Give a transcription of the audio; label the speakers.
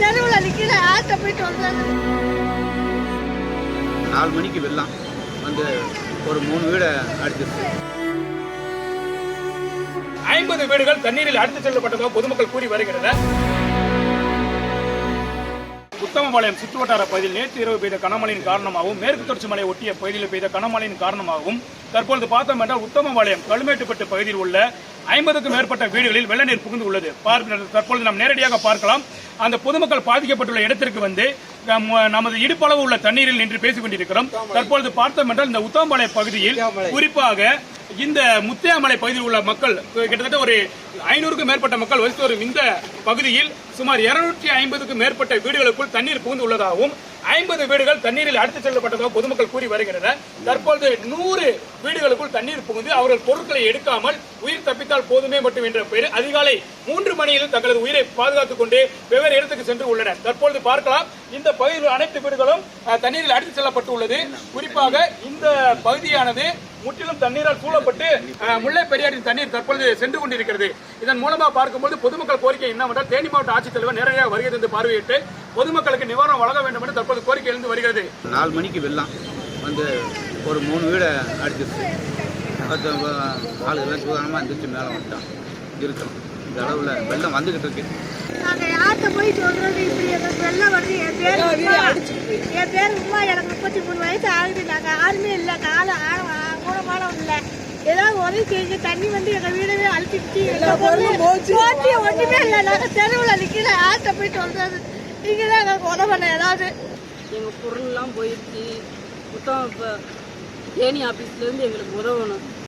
Speaker 1: தெருவில் நிற்கிற ஆட்டை போயிட்டு வந்தாங்க.
Speaker 2: 4 மணிக்கு வெள்ளம் வந்து ஒரு 3 வீடை அடிச்சிருச்சு.
Speaker 3: 50 வீடுகள் தண்ணீரில் அடித்துச் செல்லப்பட்டதாக பொதுமக்கள் கூறி வருகிறது. உத்தமபாளையம் சுற்றுவட்டார பகுதியில் நேற்று இரவு பெய்த கனமழையின் காரணமாகவும் மேற்கு தொடர்ச்சி மலை ஒட்டிய பகுதியில் பெய்த கனமழையின் காரணமாகவும் தற்பொழுது பார்த்தோம் என்றால் உத்தமபாளையம் கழுமேட்டுப்பட்டு பகுதியில் உள்ள 50க்கும் மேற்பட்ட வீடுகளில் வெள்ள நீர் புகுந்து உள்ளது. தற்பொழுது நாம் நேரடியாக பார்க்கலாம். அந்த பொதுமக்கள் பாதிக்கப்பட்டுள்ள இடத்திற்கு வந்து நமது இடுப்பளவு உள்ள தண்ணீரில் நின்று பேசிக் கொண்டிருக்கிறோம். தற்பொழுது பார்த்தோம் என்றால் இந்த உத்தமபாளையம் பகுதியில் குறிப்பாக இந்த முத்தியாமலை பகுதியில் உள்ள மக்கள் கிட்டத்தட்ட ஒரு 500க்கும் மேற்பட்ட மக்கள் வசித்து வரும் இந்த பகுதியில் சுமார் 250க்கும் மேற்பட்ட வீடுகளுக்குள் தண்ணீர் புகுந்து உள்ளதாகவும் 50 வீடுகள் தண்ணீரில் அடித்துச் செல்லப்பட்டதாக பொதுமக்கள் கூறி வருகின்றனர். தற்பொழுது 100 வீடுகளுக்குள் தண்ணீர் புகுந்து அவர்கள் பொருட்களை எடுக்காமல் உயிர் தப்பித்தால் போதுமே மட்டும் என்ற பெயர் அதிகாலை 3 மணியில் தங்களது உயிரை பாதுகாத்துக் கொண்டு வெவ்வேறு இடத்துக்கு சென்று உள்ளனர். தற்பொழுது பார்க்கலாம், இந்த பகுதியில் அனைத்து வீடுகளும் தண்ணீரில் அடித்துச் செல்லப்பட்டுள்ளது. குறிப்பாக இந்த பகுதியானது முற்றிலும் தண்ணீரால் சூழப்பட்டு முல்லை பெரியாற்றின் தண்ணீர் தற்பொழுது சென்று கொண்டிருக்கிறது. இதன் மூலமாக பார்க்கும்போது பொதுமக்கள் கோரிக்கை என்னவென்றால் தேனி மாவட்ட ஆட்சித்தலைவர் நேரடியாக வருகிறது பார்வையிட்டு பொதுமக்களுக்கு நிவாரணம் வழங்க வேண்டும் என்று தற்போது கோரிக்கை எழுந்து வருகிறது.
Speaker 2: 4 மணிக்கு வெள்ளம் வந்து ஒரு 3 வீடை அடிச்சிருச்சு. ஆளுகள்லாம் சூதானமாக இருந்துச்சு மேலே வந்துட்டான் இருக்கணும். இந்த அளவில் வெள்ளம் வந்துகிட்டு இருக்கு.
Speaker 1: நாங்கள் யார்கிட்ட போய் சொல்றது இப்படி எனக்கு வெள்ளம் வருது. என் பேர் உமா, எனக்கு 33 வயசு ஆகுது. நாங்கள் யாருமே இல்லை, கால ஊனமானம் இல்லை. ஏதாவது உதவி செஞ்சு தண்ணி வந்து எங்கள் வீடவே அழிச்சிருச்சு. ஒன்றுமே இல்லை. நாங்கள் தெருவில் நிற்கிற ஆட்டை போயிட்டு வந்தது. நீங்கள் தான் எங்களுக்கு உதவணும். ஏதாவது
Speaker 4: எங்கள் பொருள்லாம் போயிடுச்சு. மொத்தம் இப்போ ஏனி ஆஃபீஸ்லேருந்து எங்களுக்கு உதவணும்.